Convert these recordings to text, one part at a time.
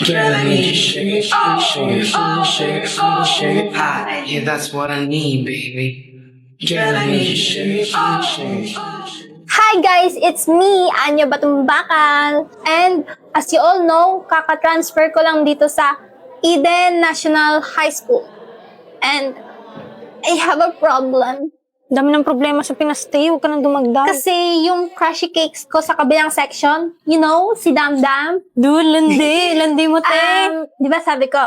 Girl, I need you shake, shake, shake, shake, shake, high. Yeah, that's what I need, baby. Girl, I need you shake, shake. Hi guys, it's me, Anya Batumbakal. And as you all know, kaka-transfer ko lang dito sa Eden National High School. And I have a problem. Dami ng problema sa Pinastay, huwag ka nang dumagdag. Kasi yung crushy cakes ko sa kabilang section, you know, si Damdam. Dude, landi mo, te. Di ba sabi ko,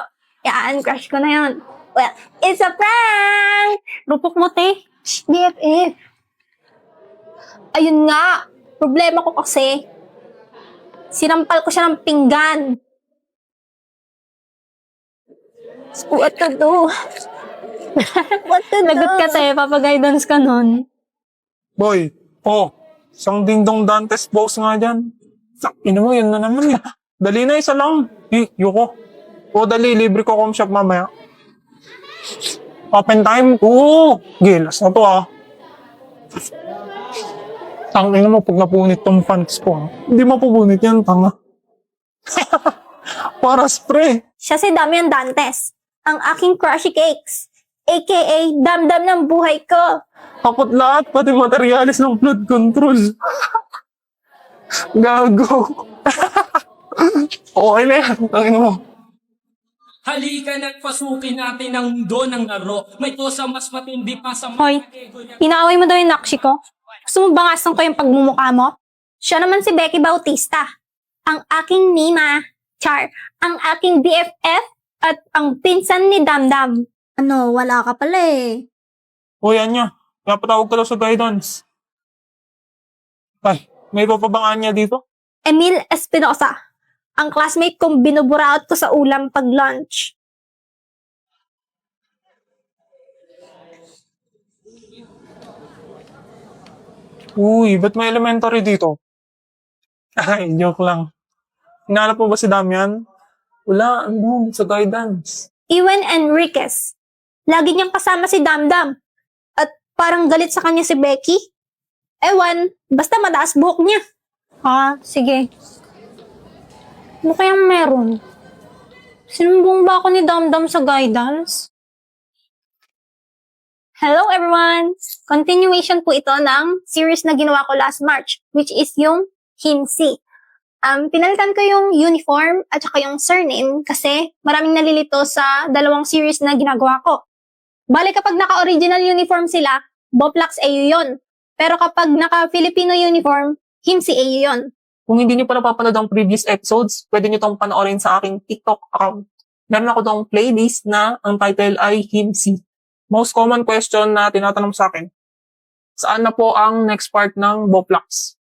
yan, crush ko na yun. Well, it's a prank! Rupok mo, te. Shh, BFF. Ayun nga, problema ko kasi, sinampal ko siya ng pinggan. What to do? What to do? Lagot ka, te. Papaguidance ka nun. Boy, isang dingdong Dantes boss nga dyan. Ino mo, yun na naman. Dali na, isa lang. Yuko. Dali, libre ko com shop mamaya. Open time? Oo. Gilas na to Tangin mo, pag napunit tong pants ko Hindi mapupunit yan, tanga. Para spray. Siya si Damian Dantes, ang aking crushy cakes, aka damdam ng buhay ko. Kapot lahat, pati materialis ng flood control. Gago. Okay na yan, tangin mo. Halika nagpasukin natin ang mundo ng laro. May kosa mas matindi pa sa Hoy, mga ego niya. inaaway mo daw yung nakshi ko? Gusto mo bangasan ko yung pagmumukha mo? Siya naman si Becky Bautista, ang aking Nina, Char, ang aking BFF, at ang pinsan ni Damdam. Ano, wala ka pala eh. Yan niya. Napatawag ka daw sa guidance. Ay, may papabang niya dito? Emil Espinosa, ang classmate kong binuburaot ko sa ulam pag lunch. Uy, ba't may elementary dito? Ay, joke lang. Hinanap mo ba si Damian? Wala, sa guidance. Iwan Enriquez, lagi niyang kasama si Damdam. At parang galit sa kanya si Becky. Ewan, basta mataas buhok niya. Sige. Ano kayang meron? Sinumbong ba ako ni Damdam sa guidance? Hello everyone! Continuation po ito ng series na ginawa ko last March, which is yung Himsi. Pinalitan ko yung uniform at saka yung surname kasi maraming nalilito sa dalawang series na ginagawa ko. Bale kapag naka-original uniform sila, Boplax AU yun. Pero kapag naka-Filipino uniform, Himsi AU yun. Kung hindi niyo pa napapanood ang previous episodes, pwede niyo tong panoorin sa aking TikTok account. Meron ako tong playlist na ang title ay Himsi. Most common question na tinatanong sa akin, saan na po ang next part ng Boplax?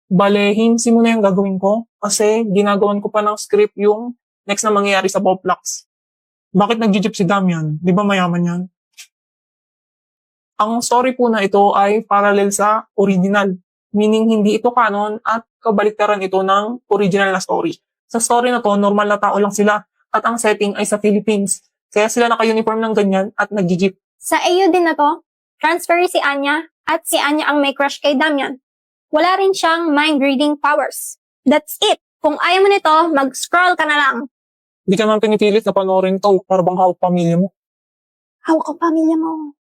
Bale, Himsi muna yung gagawin ko kasi ginagawan ko pa ng script yung next na mangyayari sa Boplax. Bakit nag-jeep si Damian? Di ba mayaman yan? Ang story po na ito ay parallel sa original. Meaning hindi ito canon at kabaliktaran ito ng original na story. Sa story na to, normal na tao lang sila at ang setting ay sa Philippines. Kaya sila naka-uniform ng ganyan at nag-jeep. Sa AU din na to, transferee si Anya at si Anya ang may crush kay Damian. Wala rin siyang mind-reading powers. That's it. Kung ayaw mo nito, mag-scroll ka na lang. Hindi ka naman pinipilit na panoorin to para bang hawak pamilya mo. Hawak ang pamilya mo.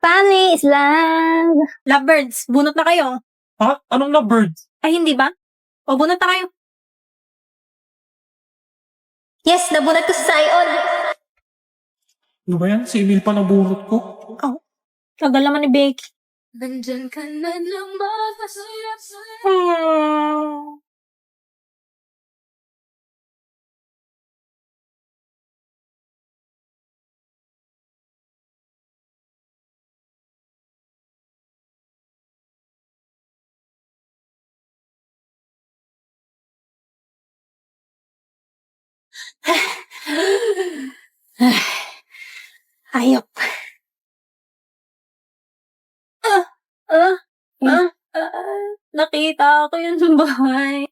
Family is love. Lovebirds, bunot na kayo. Ha? Anong lovebirds? Ay, hindi ba? O, bunot na kayo. Yes, nabunot ko sa Zion. Ano ba yan? Si Emil pa nabunot ko. Tagal naman ni Becky. Nandyan ka na lang ba? Kasayap-sayap. Ayop. Nakita ko yun sa bahay.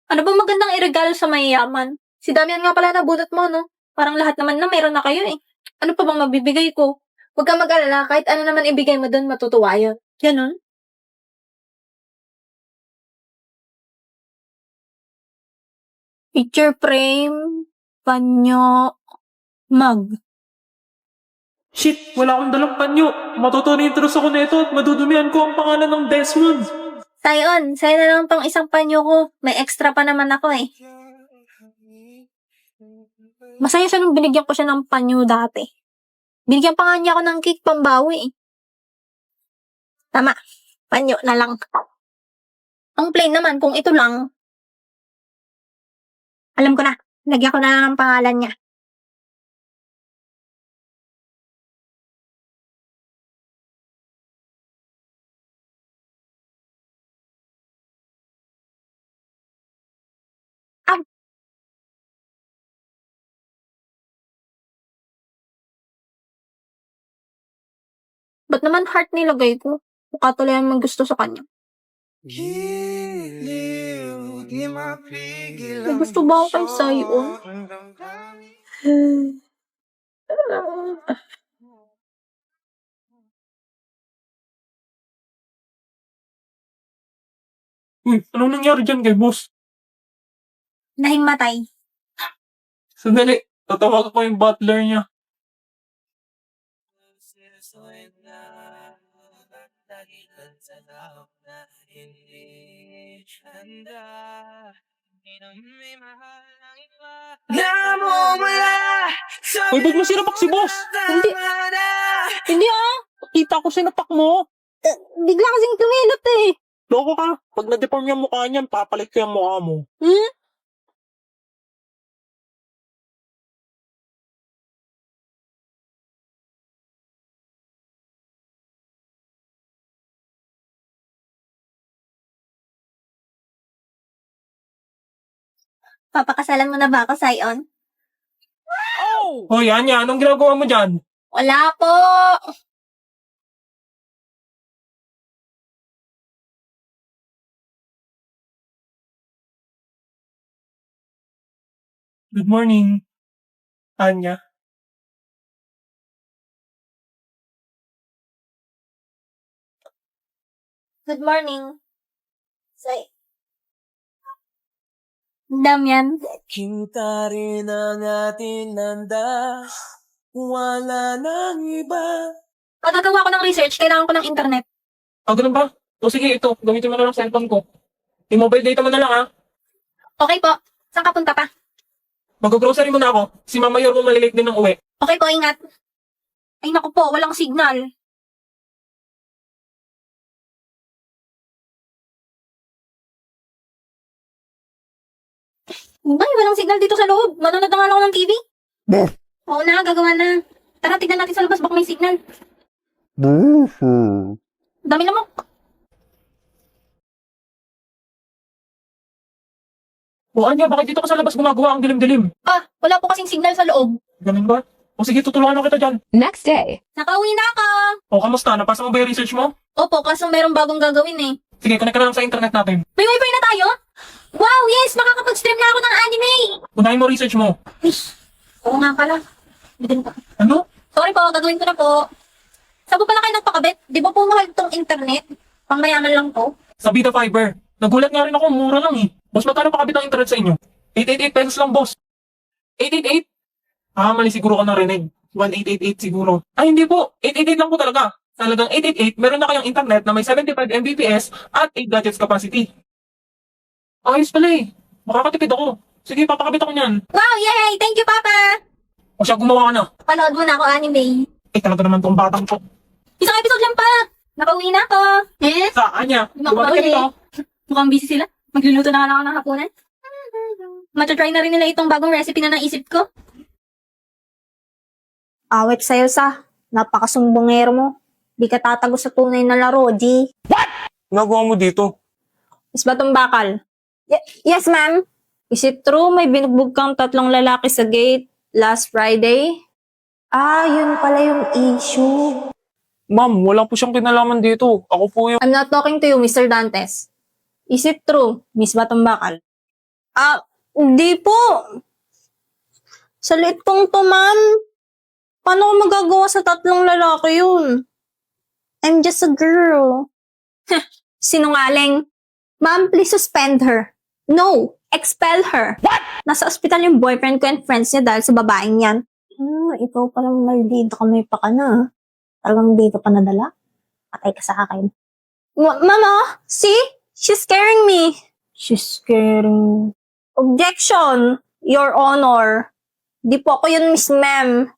Ano ba magandang iregalo sa mayayaman? Si Damian nga pala nabunot mo, no? Parang lahat naman na meron na kayo eh. Ano pa bang mabibigay ko? Huwag kang mag-alala, kahit ano naman ibigay mo doon, matutuwa yun. Ganun? Picture frame, panyo, mug. Shit, wala akong dalang panyo. Matutunin-interest ako nito at madudumihan ko ang pangalan ng Desmond. Sayon, sa'yo na lang tong isang panyo ko. May extra pa naman ako eh. Masaya siya nung binigyan ko siya ng panyo dati. Binigyan pa nga niya ako ng cake pambawi eh. Tama, panyo na lang. Ang plain naman, kung ito lang, alam ko na, lagyan ko na lang ang pangalan niya. Ba't naman heart nilagay ko? Mukha tuloy ang may gusto sa kanya. May gusto ba ako kay Sayon? Uy, anong nangyari dyan kay boss? Nahimatay. Sandali, tatawag ko yung butler niya. Uy, ba't mo sinapak si boss? Hindi. Hindi ah. Kita ko sinapak mo. Bigla kasing tumilot eh. Loko ka. Pag na-deform yung mukha niyan, papalit ko yung mukha mo. Hmm? Papakasalan mo na ba ako, Sayon? Hoy, Anya, anong ginagawa mo dyan? Wala po. Good morning, Anya. Good morning. Say. Dam yan. Kita rin ang ating nanda. Wala nang iba. Pagkagawa ko ng research, kailangan ko ng internet. Ganun ba? O sige, ito. Gamitin mo na lang cellphone ko. I-mobile data mo na lang, ha? Okay po. Saan ka punta pa? Mag-grocery mo na ako. Si Mama Yor mo malilate din ng uwi. Okay po, ingat. Ay naku po, walang signal. Ay, walang signal dito sa loob. Manonood na nga lang ako ng TV. Oo na, gagawa na. Tara, tignan natin sa labas, baka may signal. Dami lamok. O Anya, bakit dito ka sa labas gumagawa ang dilim-dilim? Ah, wala po kasing signal sa loob. Ganun ba? O sige, tutulungan na kita dyan. Next day. Nakauwi na ako. O kamusta? Napasa mo ba yung research mo? Opo, kaso merong bagong gagawin eh. Sige, connect ka na lang sa internet natin. May wifi na tayo? Wow, yes! Makakapag-stream na ako ng anime! Unahin mo research mo. Oo nga pala. Bidin pa. Ano? Sorry po, gagawin ko na po. Saan po pala kayo nagpakabit? Di ba po mahal tong internet? Pangmayaman lang po. Sa Vita Fiber. Nagulat nga rin ako, mura lang eh. Boss, magkano pakabit ang internet sa inyo? 888 pesos lang, boss. 888? Ah, mali siguro ka narinig. 1888 siguro. Ay, hindi po. 888 lang po talaga. Talagang 888, meron na kayong internet na may 75 Mbps at 8 gadgets capacity. Ayos pala eh. Makakatipid ako. Sige, papakabit ako niyan. Wow, yay! Thank you, Papa! O siya, gumawa ka na. Panood mo na ako anime. Talaga naman tong batang to. Isang episode lang pa! Nakauwi na ako. Eh? Saan niya? Hindi mo ako Bumalik ka mahuli. dito. Mukhang busy sila. Magluluto na nga lang ako ng hapunan. Matatry na rin nila itong bagong recipe na naisip ko. Awit sa'yo sa napakasumbongero mo. Di ka tatago sa tunay na laro, G. Nagawa mo dito. Is ba tong bakal? Yes, ma'am. Is it true may binugbog kang 3 lalaki sa gate last Friday? Ah, yun pala yung issue. Ma'am, wala po siyang kinalaman dito. Ako po yung... I'm not talking to you, Mr. Dantes. Is it true, Miss Batang Bakal? Ah, hindi po. Sa liit pong to, ma'am. Paano ko magagawa sa 3 lalaki yun? I'm just a girl. Sinungaling. Ma'am, please suspend her. No, expel her. What? Nasa ospital yung boyfriend ko and friends niya dahil sa babaeng yan. Ikaw palang maldito ka, may paka na. Talagang dito pa nadala. Patay ka sa akin. Mama, see? She's scaring me. She's scaring. Objection, Your Honor. Di po ako yun, Miss Ma'am.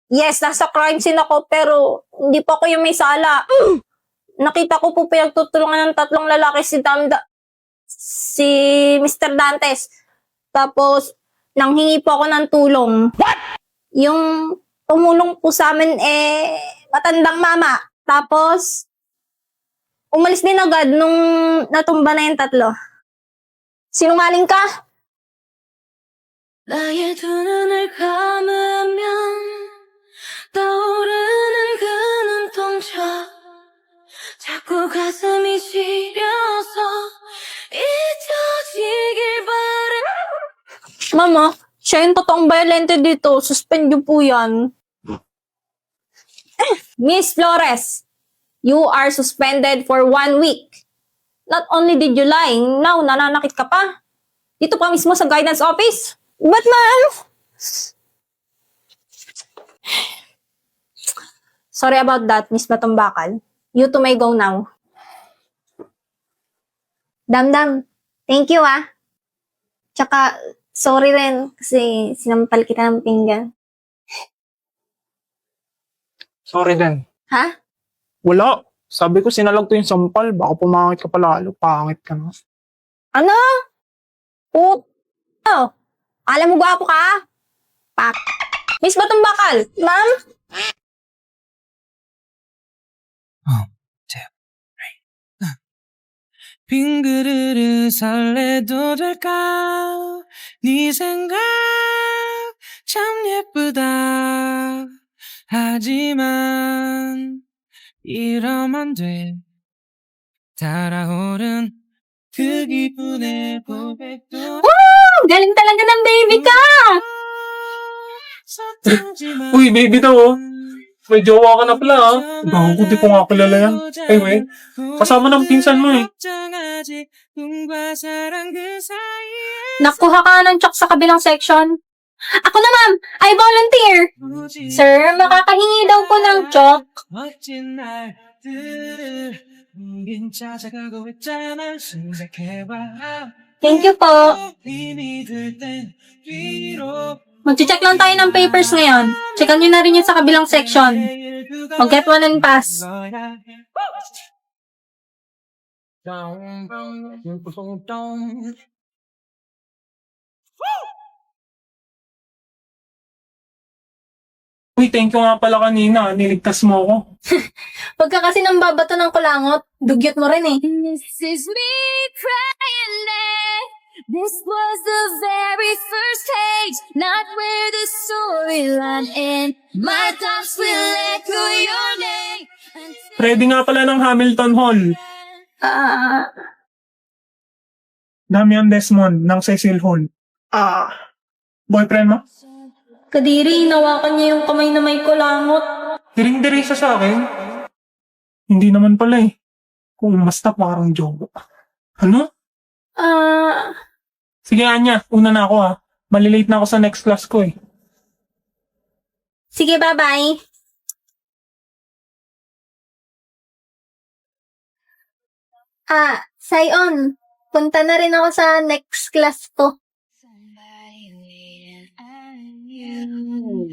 Yes, nasa crime scene ako, pero hindi po ako yung may sala. Nakita ko po pinagtutulungan ng 3 lalaki si Mr. Dantes. Tapos, nanghingi po ako ng tulong. What? Yung tumulong po sa amin, matandang mama. Tapos, umalis din agad nung natumba na yung 3. Sinungaling ka? 나의 두 눈을 감으면 떠오르는 그 눈동자 자꾸 가슴이 시려서 잊혀지길 바래. Mama, siya yung totoong violente dito. Suspend niyo po yan. Miss Flores, you are suspended for 1 week. Not only did you lie, now nananakit ka pa. Dito pa mismo sa guidance office. But ma'am? Sorry about that, Miss Batumbakal. You two may go now. Damdam, thank you ah. Tsaka, sorry rin kasi sinampal kita ng pinggan. Sorry din. Ha? Wala. Sabi ko sinalag to yung sampal. Baka pumangit ka palalo. Pangit ka na. Ano? Oh, alam mo gwapo ka? Pak. Miss Batumbakal, ma'am? 빈 그릇을 설레도 될까 네 생각 참 예쁘다 하지만 이러면 돼 달아오른 그 기분에 고백도 Galing talaga ng baby ka! Uy, baby daw oh. May jowa ka na pala ah. Gago, di ko nga kilala yan. Anyway, kasama ng pinsan mo eh. Nakuha ka ng chok sa kabilang section. Ako na ma'am, I volunteer. Sir, makakahingi daw po ng chok. 멋진 날들을 뭉긴 찾아가고 있잖아 생각해봐 Thank you po. 힘이 들 땐 뒤로 Mag-check lang tayo ng papers ngayon. Checkan nyo na rin yun sa kabilang section. Mag-get one and pass. Uy, thank you nga pala kanina. Niligtas mo ako. Pag ka kasi nang babato ng kulangot, dugyot mo rin eh. This is me crying there. This was the very first page, not where the storyline ends. My thoughts will echo your name. Ready nga pala ng Hamilton Hall. Damian Desmond ng Cecil Hall. Boyfriend mo? Kadiri, hinawakan niya yung kamay na may kulangot. Diring-diri siya sa akin. Hindi naman pala eh. Kung basta parang joke. Ano? Sige Anya, una na ako ha. Malilate na ako sa next class ko eh. Sige, bye-bye. Sayon, punta na rin ako sa next class ko. Somebody waiting on you.